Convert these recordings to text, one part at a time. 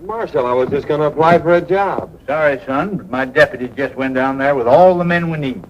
Marshal, I was just going to apply for a job. Sorry, son, but my deputy just went down there with all the men we need.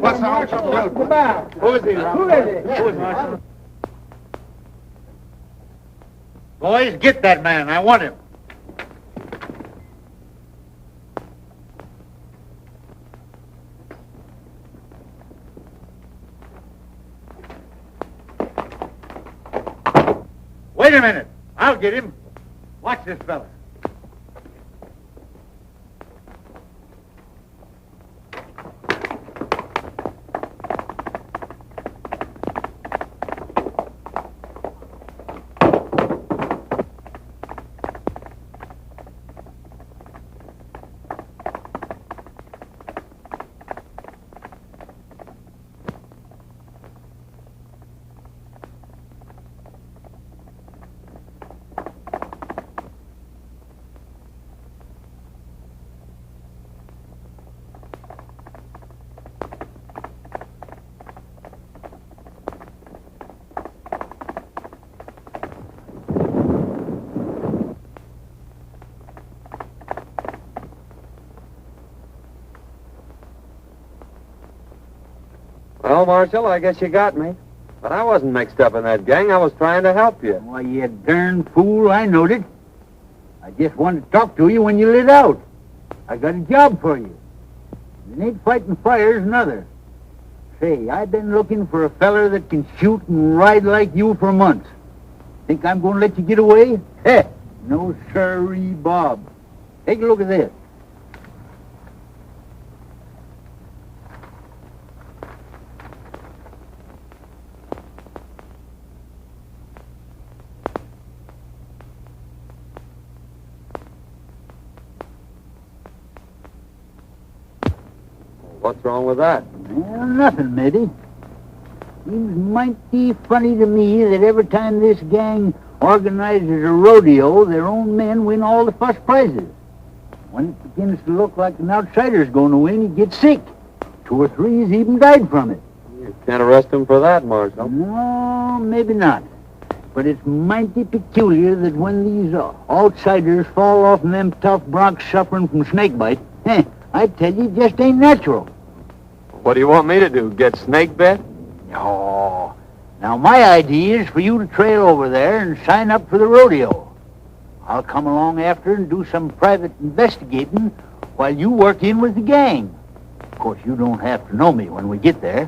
What's all the trouble? Who is he? Who is he? Boys, get that man. I want him. Wait a minute. I'll get him. Watch this fella. Well, Marshal, I guess you got me. But I wasn't mixed up in that gang. I was trying to help you. Why, you darn fool, I knowed it. I just wanted to talk to you when you lit out. I got a job for you. You ain't fighting fires, another. Say, I've been looking for a feller that can shoot and ride like you for months. Think I'm going to let you get away? Heh, no sirree, Bob. Take a look at this. What's wrong with that? Well, nothing, maybe. Seems mighty funny to me that every time this gang organizes a rodeo, their own men win all the first prizes. When it begins to look like an outsider's going to win, he gets sick. 2 or 3's even died from it. You can't arrest him for that, Marshal. No, maybe not. But it's mighty peculiar that when these outsiders fall off them tough broncs suffering from snakebite, I tell you, it just ain't natural. What do you want me to do, get snake bit? No. Now, my idea is for you to trail over there and sign up for the rodeo. I'll come along after and do some private investigating while you work in with the gang. Of course, you don't have to know me when we get there.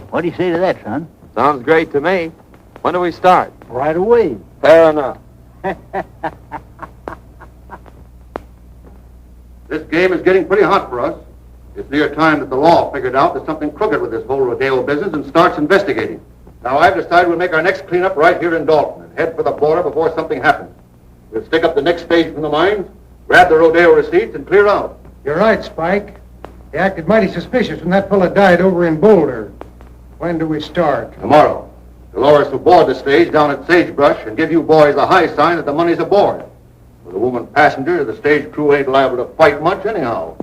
What do you say to that, son? Sounds great to me. When do we start? Right away. Fair enough. This game is getting pretty hot for us. It's near time that the law figured out there's something crooked with this whole rodeo business and starts investigating. Now, I've decided we'll make our next cleanup right here in Dalton and head for the border before something happens. We'll stick up the next stage from the mines, grab the rodeo receipts, and clear out. You're right, Spike. He acted mighty suspicious when that fella died over in Boulder. When do we start? Tomorrow. The lowers will board the stage down at Sagebrush and give you boys a high sign that the money's aboard. With a woman passenger, the stage crew ain't liable to fight much anyhow.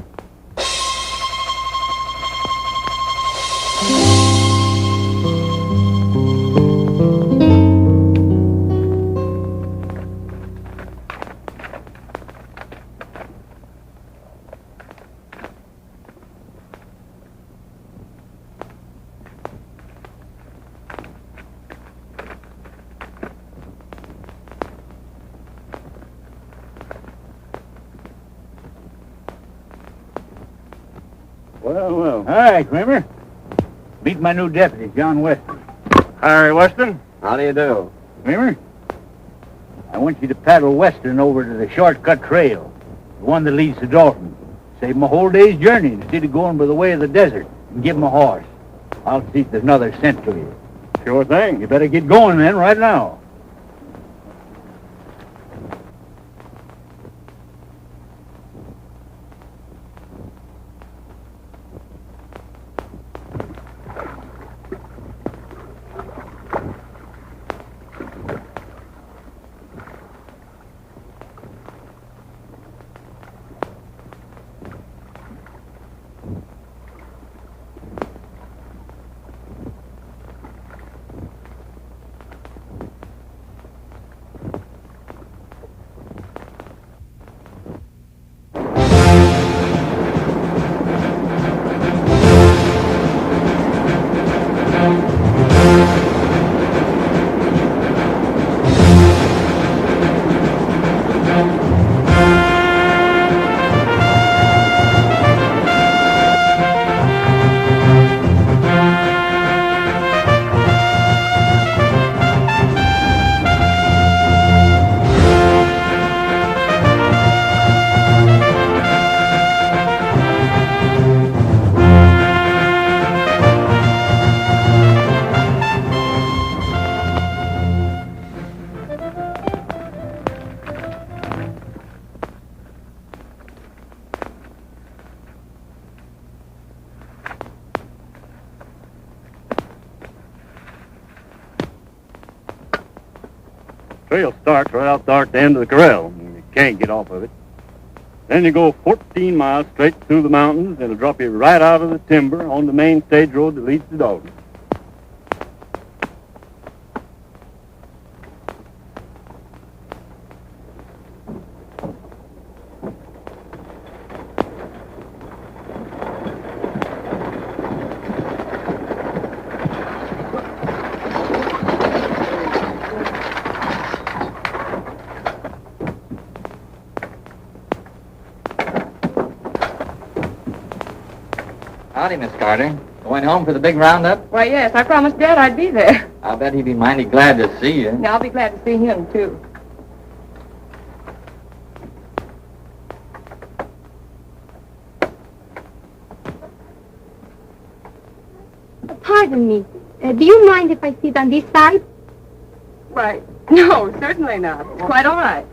Well. All right, Kramer. Meet my new deputy, John Weston. Harry Weston? How do you do? Kramer, I want you to paddle Weston over to the shortcut trail, the one that leads to Dalton. Save him a whole day's journey instead of going by the way of the desert, and give him a horse. I'll see if there's another cent to you. Sure thing. You better get going, then, right now. trail starts right out there at the end of the corral. You can't get off of it. Then you go 14 miles straight through the mountains, and it'll drop you right out of the timber on the main stage road that leads to Dalton. Howdy, Miss Carter. Going home for the big roundup? Why, yes, I promised Dad I'd be there. I'll bet he'd be mighty glad to see you. And I'll be glad to see him, too. Pardon me. Do you mind if I sit on this side? Why, no, certainly not. It's quite all right.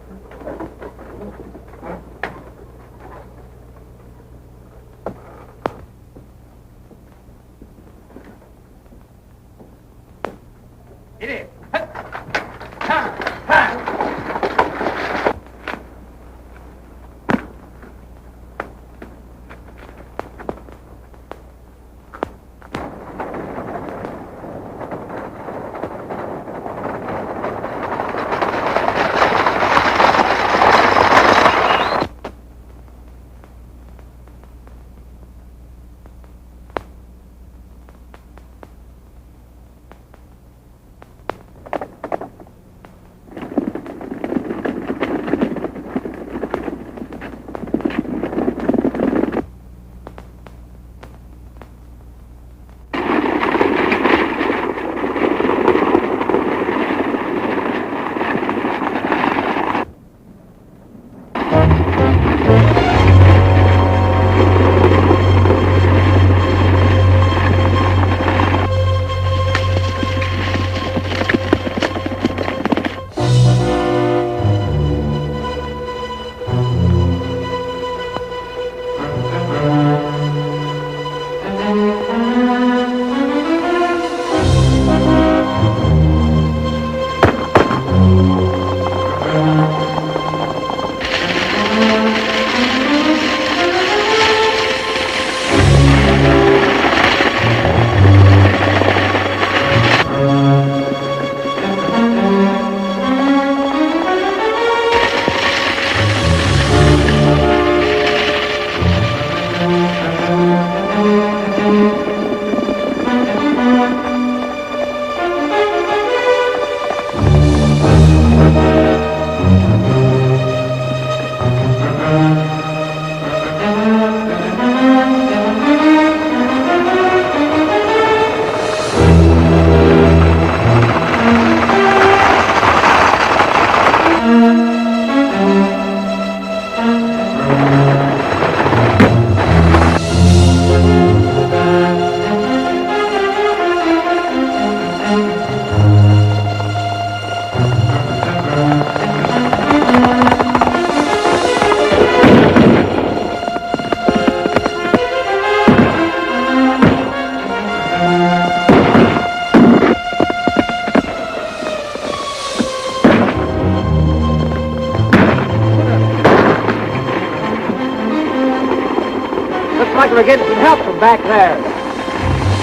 like we're getting some help from back there.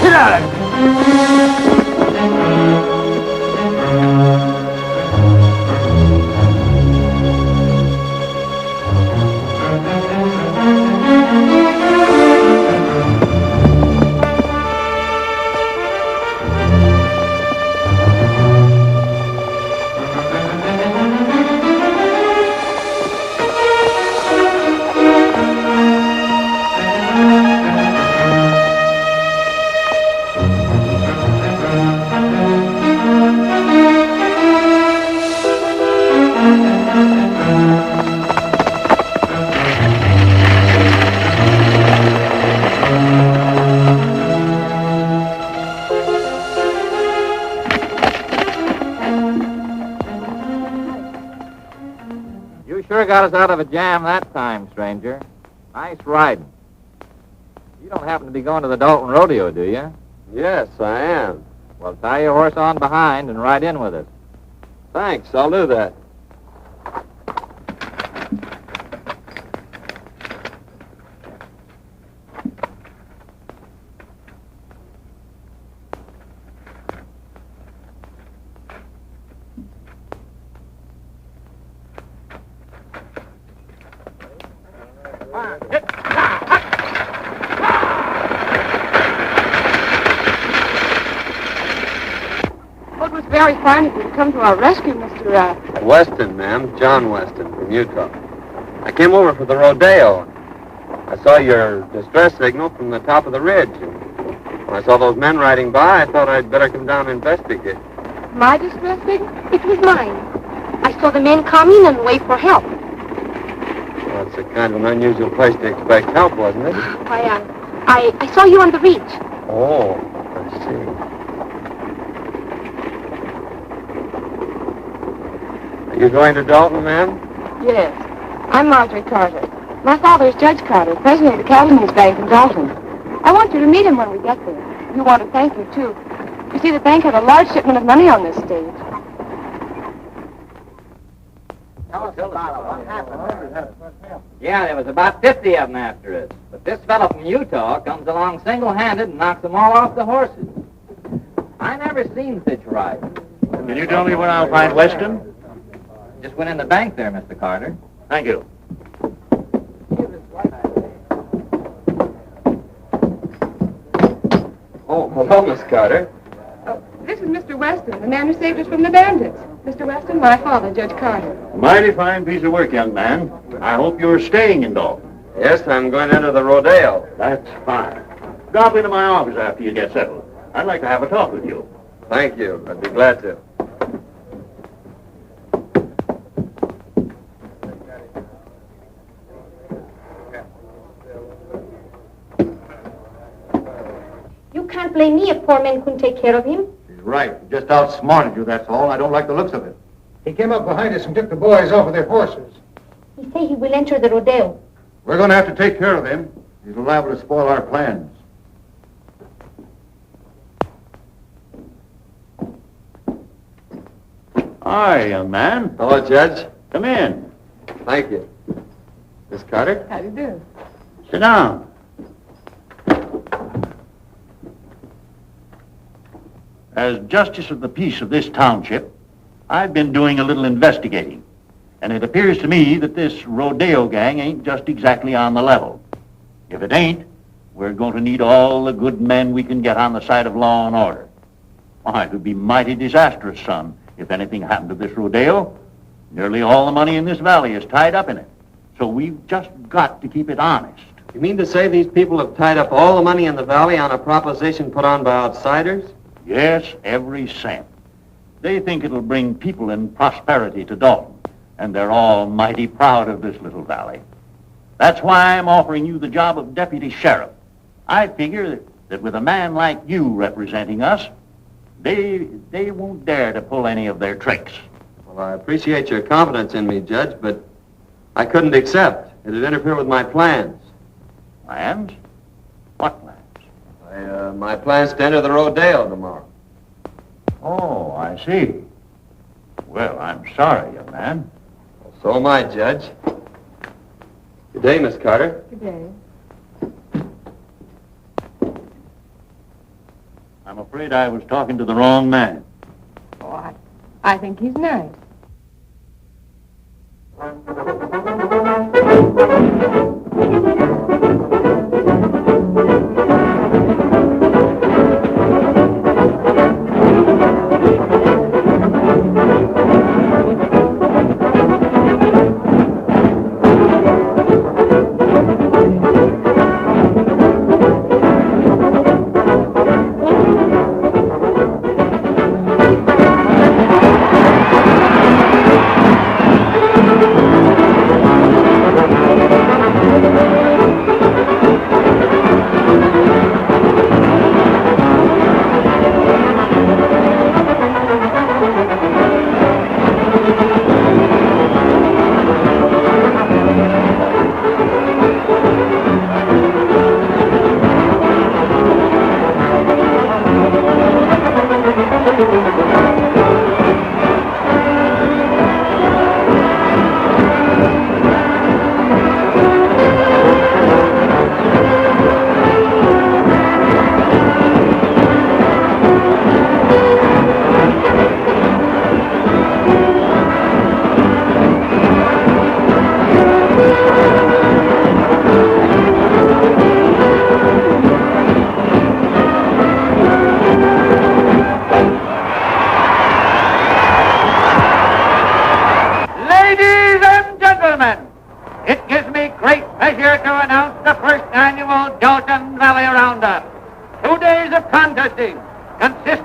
Sit down. You sure got us out of a jam that time, stranger. Nice riding. You don't happen to be going to the Dalton Rodeo, do you? Yes, I am. Well, tie your horse on behind and ride in with us. Thanks, I'll do that. Well, it was very kind of you to come to our rescue, Mr. Weston, ma'am. John Weston from Utah. I came over for the rodeo. I saw your distress signal from the top of the ridge. And when I saw those men riding by, I thought I'd better come down and investigate. My distress signal? It was mine. I saw the men coming and wait for help. Well, it's a kind of an unusual place to expect help, wasn't it? I saw you on the ridge. Oh, I see. Are you going to Dalton, ma'am? Yes. I'm Marjorie Carter. My father is Judge Carter, president of the Cattlemen's Bank in Dalton. I want you to meet him when we get there. You want to thank you, too. You see, the bank had a large shipment of money on this stage. Tell us about it. What happened? Yeah, there was about 50 of them after us. But this fellow from Utah comes along single-handed and knocks them all off the horses. I never seen such riding. Can you tell me where I'll find Weston? Just went in the bank there, Mr. Carter. Thank you. Oh, hello, Miss Carter. Oh, this is Mr. Weston, the man who saved us from the bandits. Mr. Weston, my father, Judge Carter. Mighty fine piece of work, young man. I hope you're staying in Dalton. Yes, I'm going into the rodeo. That's fine. Drop into my office after you get settled. I'd like to have a talk with you. Thank you. I'd be glad to. You can't blame me if poor men couldn't take care of him. He's right. He just outsmarted you, that's all. I don't like the looks of it. He came up behind us and took the boys off of their horses. He say he will enter the rodeo. We're going to have to take care of him. He's liable to spoil our plans. Hi, young man. Hello, Judge. Come in. Thank you. Miss Carter? How do you do? Sit down. As justice of the peace of this township, I've been doing a little investigating, and it appears to me that this rodeo gang ain't just exactly on the level. If it ain't, we're going to need all the good men we can get on the side of law and order. Why, it would be mighty disastrous, son, if anything happened to this rodeo. Nearly all the money in this valley is tied up in it, so we've just got to keep it honest. You mean to say these people have tied up all the money in the valley on a proposition put on by outsiders? Yes, every cent. They think it'll bring people and prosperity to Dalton, and they're all mighty proud of this little valley. That's why I'm offering you the job of deputy sheriff. I figure that with a man like you representing us, they won't dare to pull any of their tricks. Well, I appreciate your confidence in me, Judge, but I couldn't accept. It'd interfere with my plans. Plans? What plans? My plans to enter the rodeo tomorrow. Oh, I see. Well, I'm sorry, young man. So am I, Judge. Good day, Miss Carter. Good day. I'm afraid I was talking to the wrong man. Oh, I think he's nice.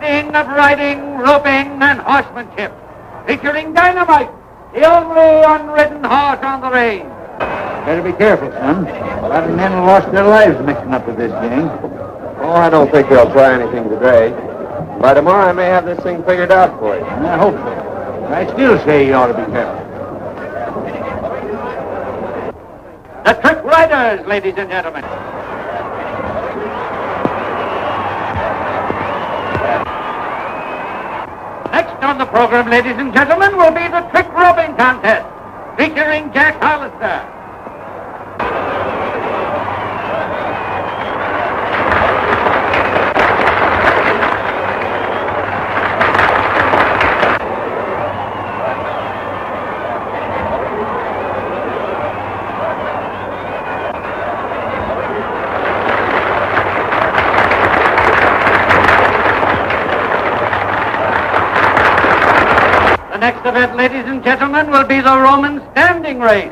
testing of riding, roping, and horsemanship, featuring Dynamite, the only unridden horse on the range. Better be careful, son. A lot of men lost their lives mixing up with this gang. Oh, I don't think they'll try anything today. By tomorrow, I may have this thing figured out for you. I hope so. I still say you ought to be careful. The Trick Riders, ladies and gentlemen. Next on the program, ladies and gentlemen, will be the Trick Roping Contest, featuring Jack Hollister. The next event, ladies and gentlemen, will be the Roman standing race.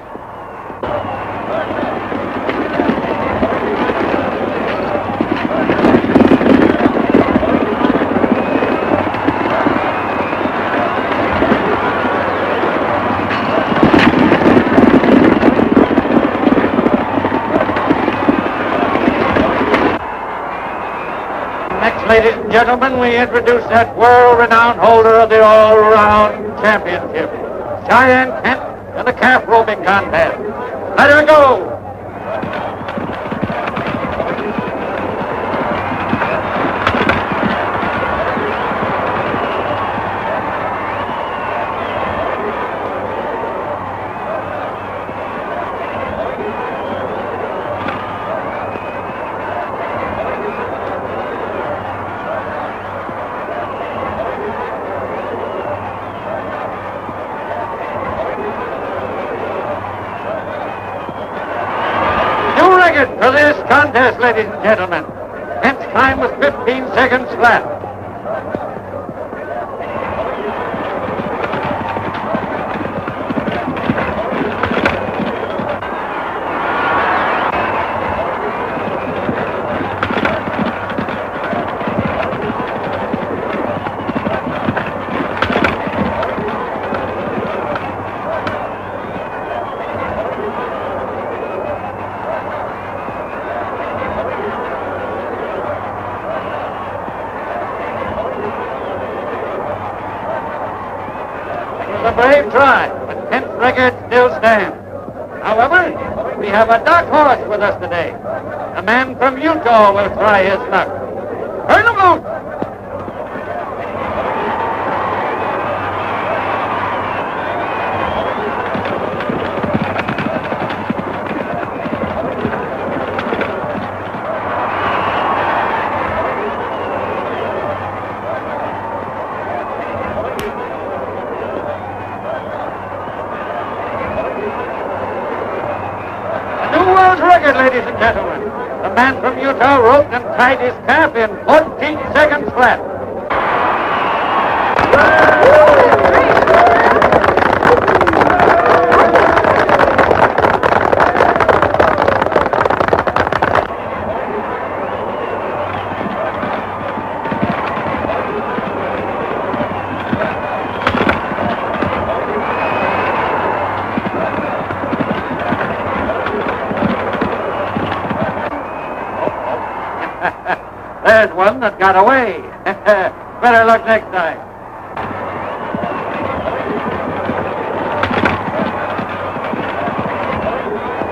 Next, ladies and gentlemen, we introduce that world-renowned holder of the all-round championship, Cheyenne Kent, in the calf roping contest. Let her go! For this contest, ladies and gentlemen, Kent's time was 15 seconds flat. A brave try, but Kent's record still stands. However, we have a dark horse with us today. A man from Utah will try his luck. Turn him loose! Record, ladies and gentlemen. The man from Utah roped and tied his calf in 14 seconds flat. There's one that got away. Better luck next time.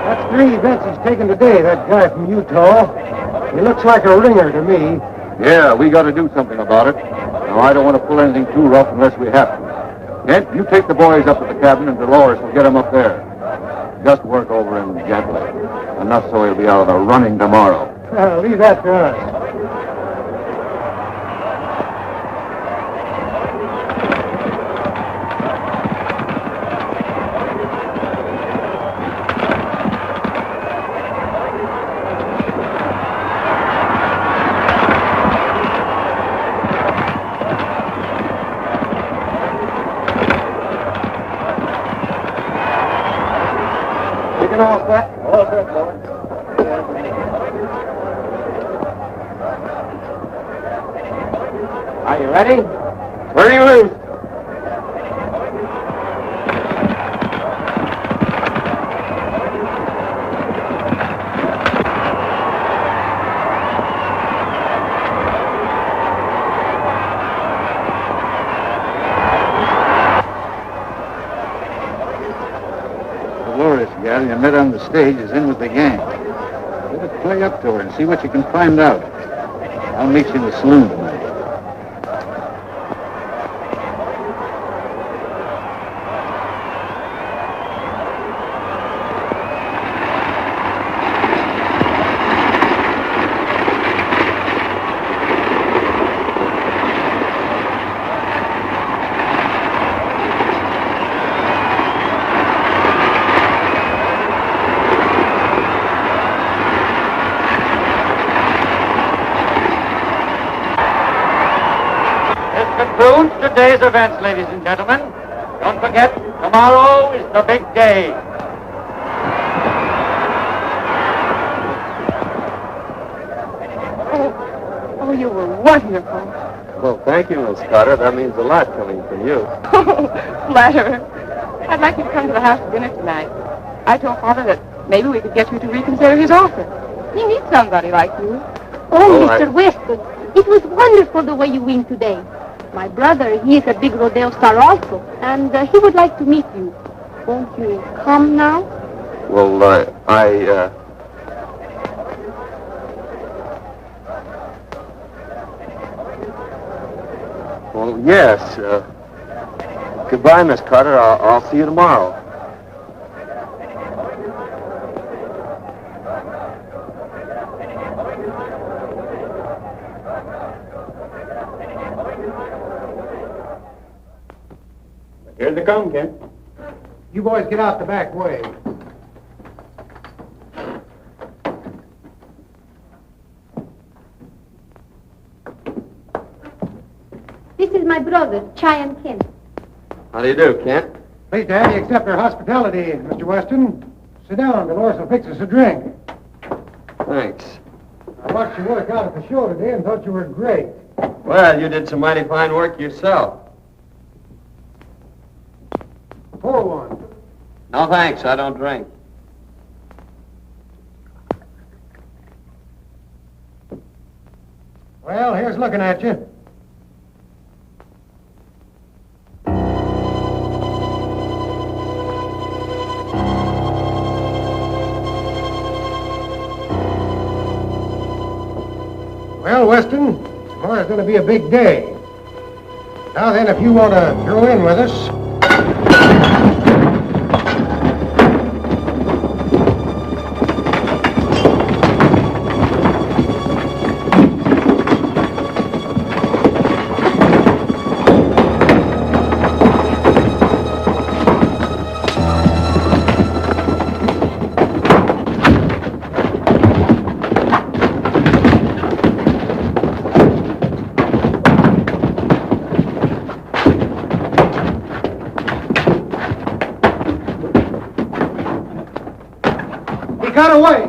That's 3 bets he's taken today, that guy from Utah. He looks like a ringer to me. Yeah, we got to do something about it. Now, I don't want to pull anything too rough unless we have to. Kent, you take the boys up to the cabin, and Dolores will get them up there. Just work over him gently. Enough so he'll be out of the running tomorrow. Leave that to us. All set? All set, boy. Are you ready? Turning loose. Dolores gal you met on the stage is in with the gang. Better play up to her and see what you can find out. I'll meet you in the saloon tonight. Concludes today's events, ladies and gentlemen. Don't forget, tomorrow is the big day. Oh, you were wonderful. Well, thank you, Miss Carter. That means a lot coming from you. Flatterer. I'd like you to come to the house for dinner tonight. I told Father that maybe we could get you to reconsider his offer. He needs somebody like you. Oh, Oh, Mr. Weston, it was wonderful the way you win today. My brother, he is a big rodeo star also, and he would like to meet you. Won't you come now? Well, Well, yes. Goodbye, Miss Carter. I'll see you tomorrow. Here they come, Kent. You boys get out the back way. This is my brother, Cheyenne Kent. How do you do, Kent? Pleased to have you accept our hospitality, Mr. Weston. Sit down. Dolores will fix us a drink. Thanks. I watched you work out at the show today and thought you were great. Well, you did some mighty fine work yourself. Pour one. No, thanks. I don't drink. Well, here's looking at you. Well, Weston, tomorrow's going to be a big day. Now then, if you want to throw in with us... Got away.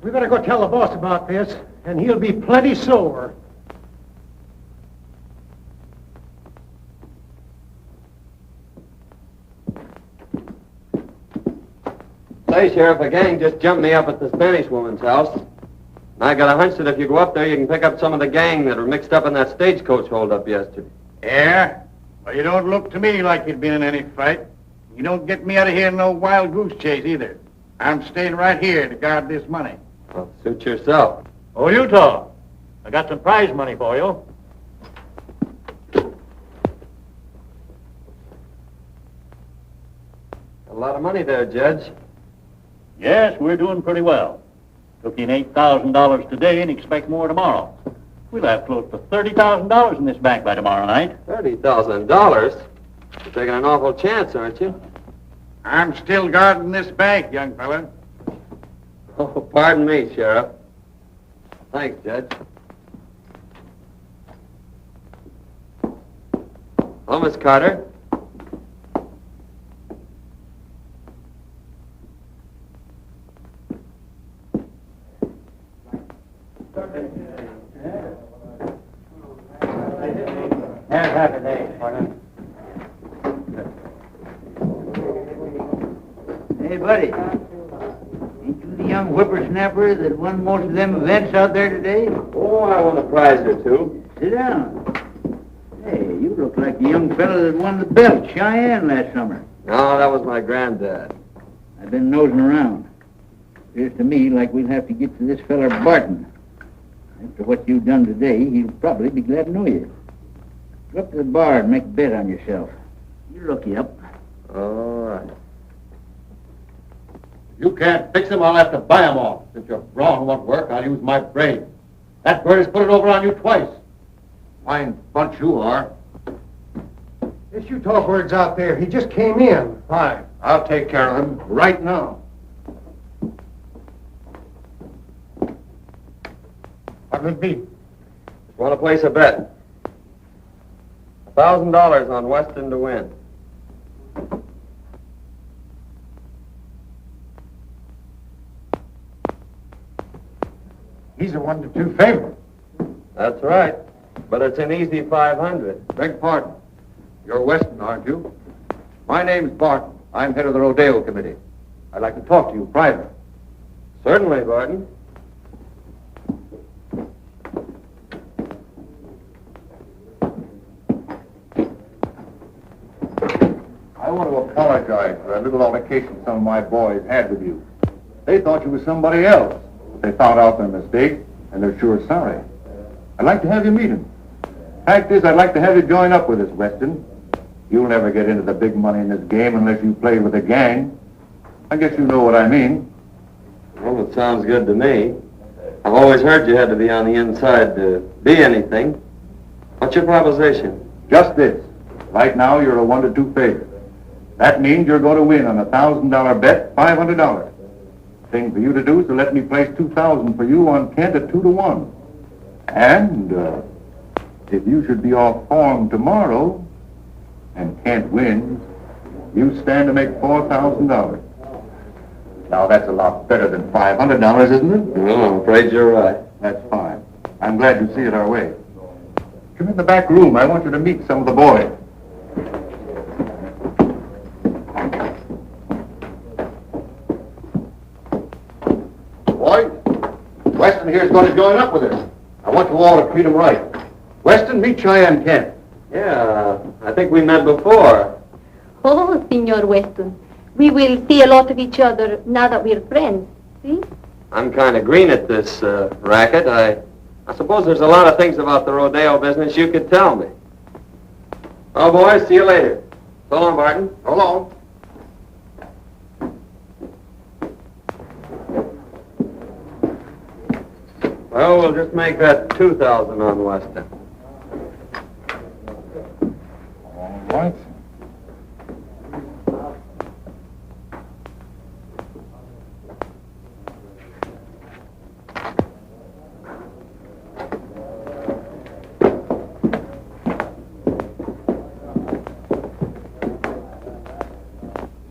We better go tell the boss about this, and he'll be plenty sore. Say, Sheriff, a gang just jumped me up at the Spanish woman's house. And I got a hunch that if you go up there, you can pick up some of the gang that were mixed up in that stagecoach holdup yesterday. Yeah? Well, you don't look to me like you'd been in any fight. You don't get me out of here in no wild goose chase either. I'm staying right here to guard this money. Well, suit yourself. Oh, Utah, I got some prize money for you. A lot of money there, Judge. Yes, we're doing pretty well. Took in $8,000 today and expect more tomorrow. We'll have close to $30,000 in this bank by tomorrow night. $30,000? You're taking an awful chance, aren't you? I'm still guarding this bank, young fella. Oh, pardon me, Sheriff. Thanks, Judge. Hello, Miss Carter. Have half a day, partner. Hey, buddy. Ain't you the young whippersnapper that won most of them events out there today? Oh, I won a prize or two. Sit down. Hey, you look like the young fellow that won the belt, Cheyenne, last summer. No, that was my granddad. I've been nosing around. Appears to me like we'll have to get to this feller Barton. After what you've done today, he'll probably be glad to know you. Go up to the bar and make a bet on yourself. You look you up. All right. If you can't fix them, I'll have to buy them off. Since your brawn won't work, I'll use my brain. That bird has put it over on you twice. Fine bunch you are. Yes, you talk words out there. He just came in. Fine. I'll take care of him right now. What would it be? Want to place a bet? $1,000 on Weston to win. He's a 1-2 favorite. That's right. But it's an easy 500. Beg pardon. You're Weston, aren't you? My name's Barton. I'm head of the Rodeo Committee. I'd like to talk to you private. Certainly, Barton. I want to apologize for a little altercation some of my boys had with you. They thought you were somebody else. They found out their mistake, and they're sure sorry. I'd like to have you meet him. Fact is, I'd like to have you join up with us, Weston. You'll never get into the big money in this game unless you play with a gang. I guess you know what I mean. Well, it sounds good to me. I've always heard you had to be on the inside to be anything. What's your proposition? Just this. Right now, you're a 1-2 favorite. That means you're going to win on a $1,000 bet, $500. Thing for you to do is to let me place $2,000 for you on Kent at 2-1. And if you should be off form tomorrow and Kent wins, you stand to make $4,000. Now that's a lot better than $500, isn't it? Well, I'm afraid you're right. That's fine. I'm glad you see it our way. Come in the back room. I want you to meet some of the boys. Boys, Weston here's going to join up with us. I want you all to treat him right. Weston, meet Cheyenne Kent. Yeah, I think we met before. Oh, Senor Weston, we will see a lot of each other now that we're friends. See? I'm kind of green at this racket. I suppose there's a lot of things about the rodeo business you could tell me. Well, boys, see you later. So long, Barton. So long. Well, we'll just make that 2,000 on Weston. All right.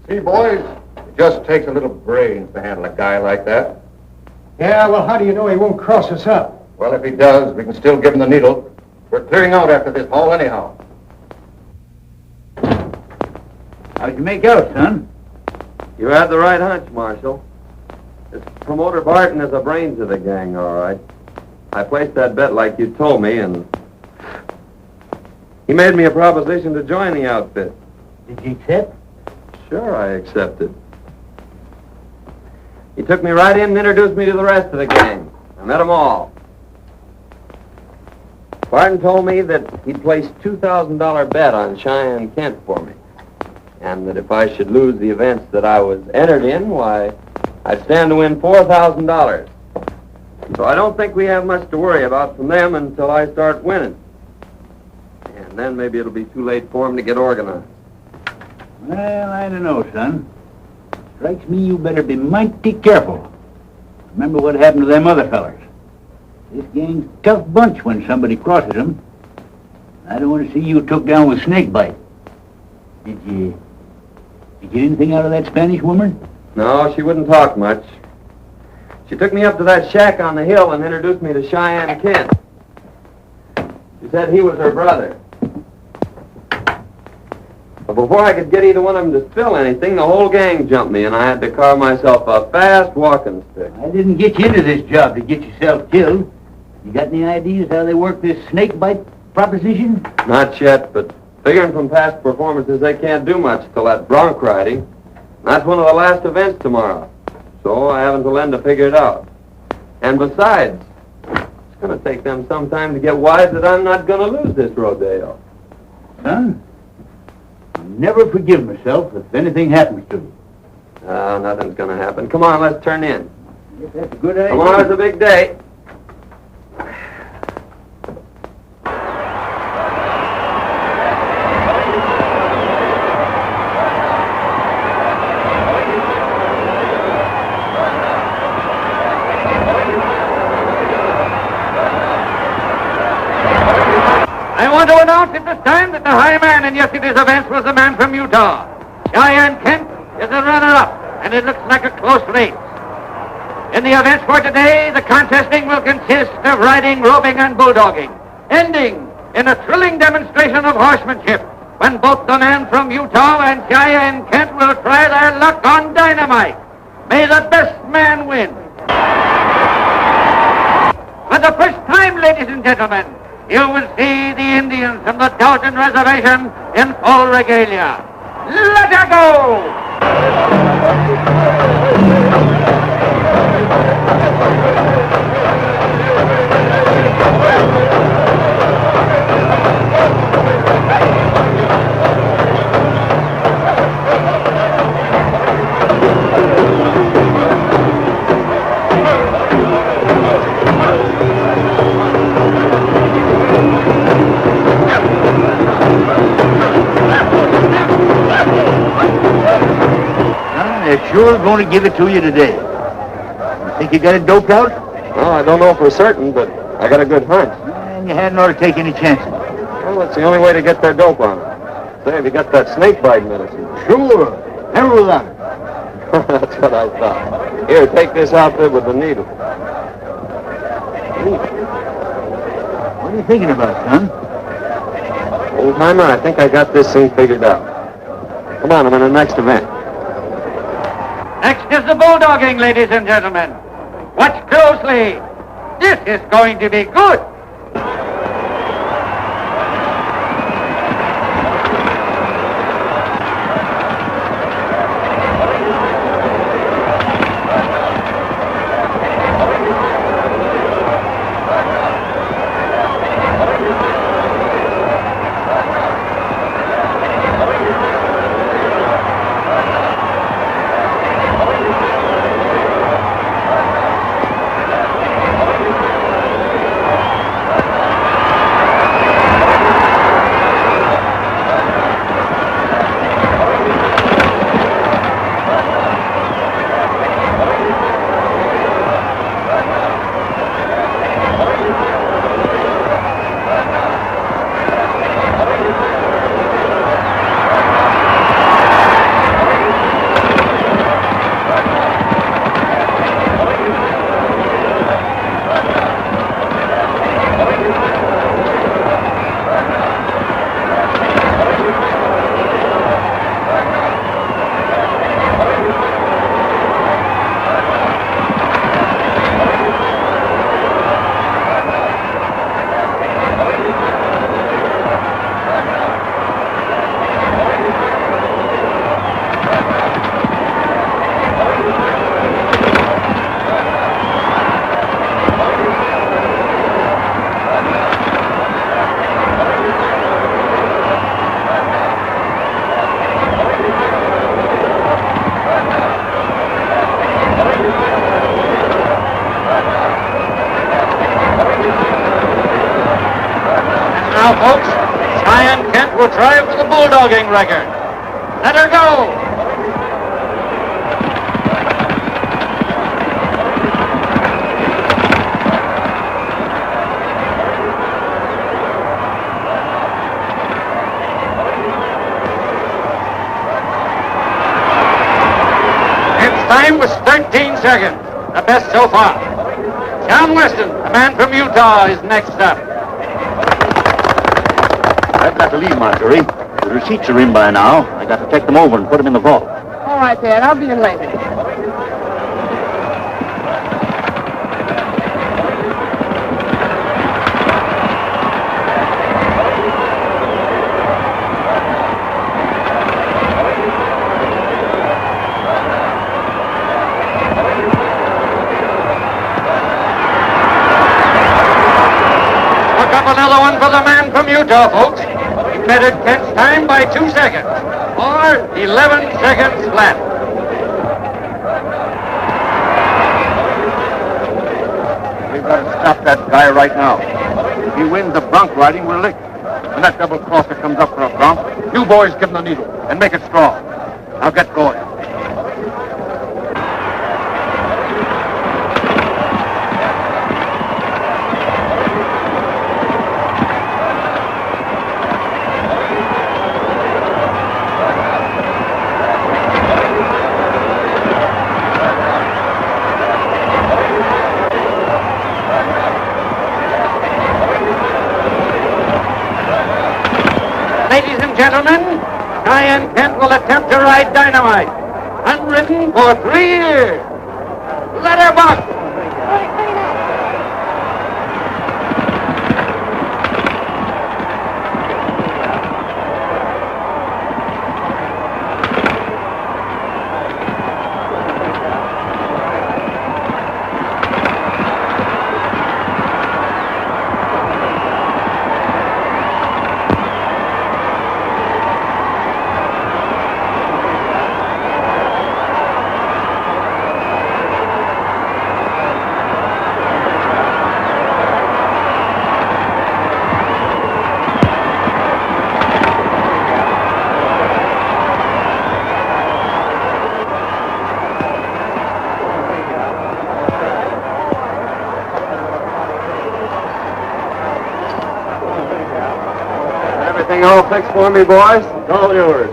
See, boys, it just takes a little brains to handle a guy like that. Yeah, well, how do you know he won't cross us up? Well, if he does, we can still give him the needle. We're clearing out after this haul anyhow. How'd you make out, son? You had the right hunch, Marshal. This promoter Barton is the brains of the gang, all right. I placed that bet like you told me, and he made me a proposition to join the outfit. Did you accept? Sure, I accepted. He took me right in and introduced me to the rest of the gang. I met them all. Barton told me that he'd placed $2,000 bet on Cheyenne Kent for me, and that if I should lose the events that I was entered in, why, I'd stand to win $4,000. So I don't think we have much to worry about from them until I start winning. And then maybe it'll be too late for them to get organized. Well, I don't know, son. Strikes me you better be mighty careful. Remember what happened to them other fellers. This gang's a tough bunch when somebody crosses them. I don't want to see you took down with snakebite. Did you get anything out of that Spanish woman? No, she wouldn't talk much. She took me up to that shack on the hill and introduced me to Cheyenne Kent. She said he was her brother. But before I could get either one of them to spill anything, the whole gang jumped me, and I had to carve myself a fast walking stick. I didn't get you into this job to get yourself killed. You got any ideas how they work this snake bite proposition? Not yet, but figuring from past performances, they can't do much till that bronc riding. That's one of the last events tomorrow. So I haven't to lend to figure it out. And besides, it's going to take them some time to get wise that I'm not going to lose this rodeo. Son, I'll never forgive myself if anything happens to me. Nothing's going to happen. Come on, let's turn in. That's a good idea. Tomorrow's a big day. I want to announce at this time that the high man in yesterday's events was the man from Utah. Cheyenne Kent is a runner-up, and it looks like a close race. In the events for today, the contesting will consist of riding, roping, and bulldogging, ending in a thrilling demonstration of horsemanship when both the man from Utah and Cheyenne Kent will try their luck on dynamite. May the best man win. For the first time, ladies and gentlemen, you will see the Indians from the Dalton Reservation in full regalia. Let her go! They're sure going to give it to you today. You think you got it doped out? Well, I don't know for certain, but I got a good hunch. And you hadn't ought to take any chances. Well, that's the only way to get their dope on it. Say, have you got that snake bite medicine? Sure. Never without it. That's what I thought. Here, take this outfit with the needle. What are you thinking about, son? Old-timer, I think I got this thing figured out. Come on, I'm in the next event. Next is the bulldogging, ladies and gentlemen. Watch closely. This is going to be good. Now, folks, Cheyenne Kent will try for the bulldogging record. Let her go! Its time was 13 seconds. the best so far. John Weston, the man from Utah, is next up. I've got to leave, Marjorie. The receipts are in by now. I got to take them over and put them in the vault. All right, Dad. I'll be in later. Look up another one for the man from Utah, folks. He bettered Kent's time by 2 seconds, or 11 seconds flat. We've got to stop that guy right now. If he wins the bronc riding, we're licked. When that double crosser comes up for a bronc, you boys give him the needle and make it strong. Now get going. Ladies and gentlemen, Cheyenne Kent will attempt to ride Dynamite, unridden for 3 years. Letterbox! Everything all fixed for me, boys? It's all yours.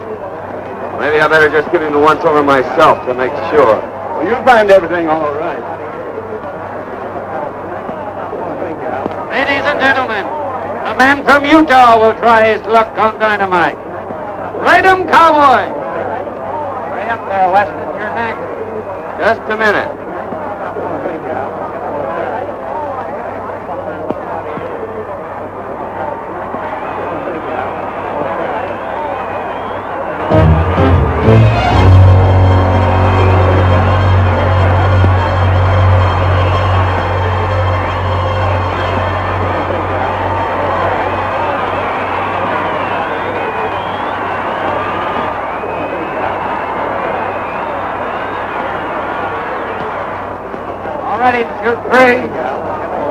Maybe I better just give him the once-over myself to make sure. Well, you'll find everything all right. Ladies and gentlemen, a man from Utah will try his luck on Dynamite. Ride 'em, cowboy! Hurry up there, Weston, you're next. Just a minute. Ready to shoot 3.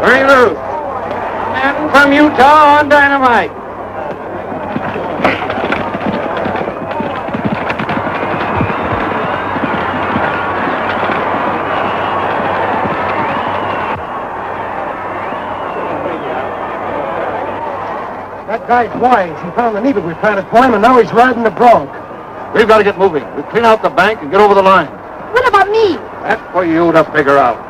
3 loose. Man from Utah on Dynamite. That guy's wise. He found the needle we planted for him, and now he's riding the bronc. We've got to get moving. We clean out the bank and get over the line. What about me? That's for you to figure out.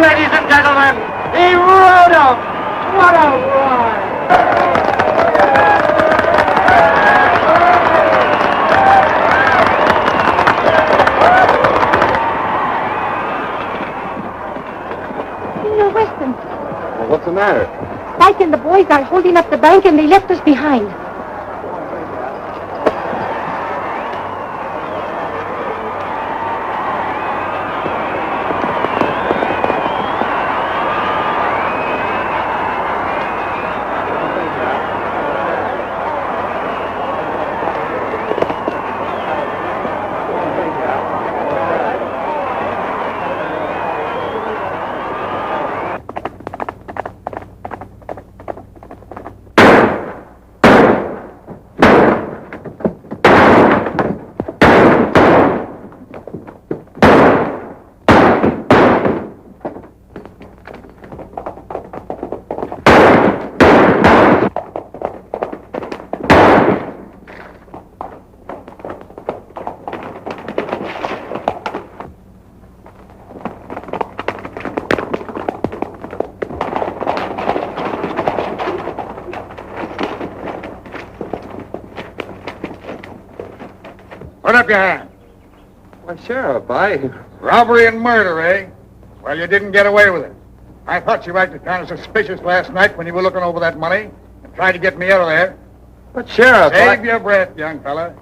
Ladies and gentlemen, he rode him! What a ride! Senor Weston, Well, what's the matter? Spike and the boys are holding up the bank and they left us behind. Put up your hand. Why, Sheriff, Robbery and murder, eh? Well, you didn't get away with it. I thought you acted kind of suspicious last night when you were looking over that money and tried to get me out of there. But, Sheriff, Save your breath, young fella.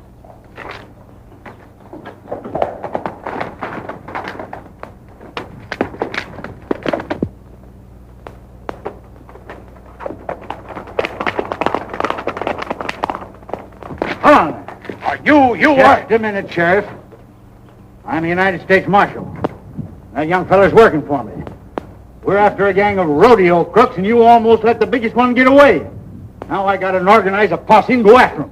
Hold on. You Just a minute, Sheriff. I'm a United States Marshal. That young fella's working for me. We're after a gang of rodeo crooks, and you almost let the biggest one get away. Now I gotta organize a posse and go after him.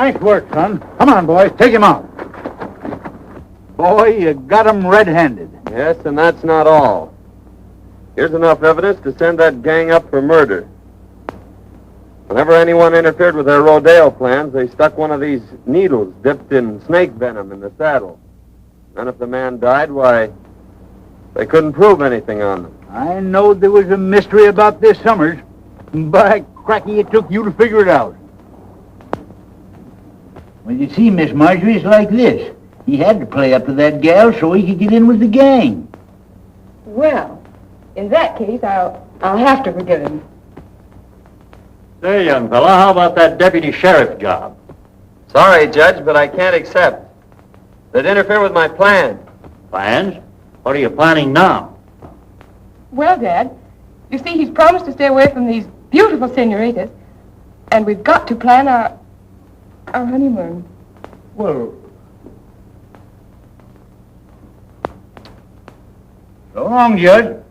Nice work, son. Come on, boys. Take him out. Boy, you got him red-handed. Yes, and that's not all. Here's enough evidence to send that gang up for murder. Whenever anyone interfered with their rodeo plans, they stuck one of these needles dipped in snake venom in the saddle. And if the man died, why, they couldn't prove anything on them. I know there was a mystery about this, Summers. By cracky, it took you to figure it out. Well, you see, Miss Marjorie, it's like this. He had to play up to that gal so he could get in with the gang. Well, in that case, I'll have to forgive him. Say, young fella, how about that deputy sheriff job? Sorry, Judge, but I can't accept. They'd interfere with my plan. Plans? What are you planning now? Well, Dad, you see, he's promised to stay away from these beautiful senoritas, and we've got to plan our honeymoon. Well, so long, Judge.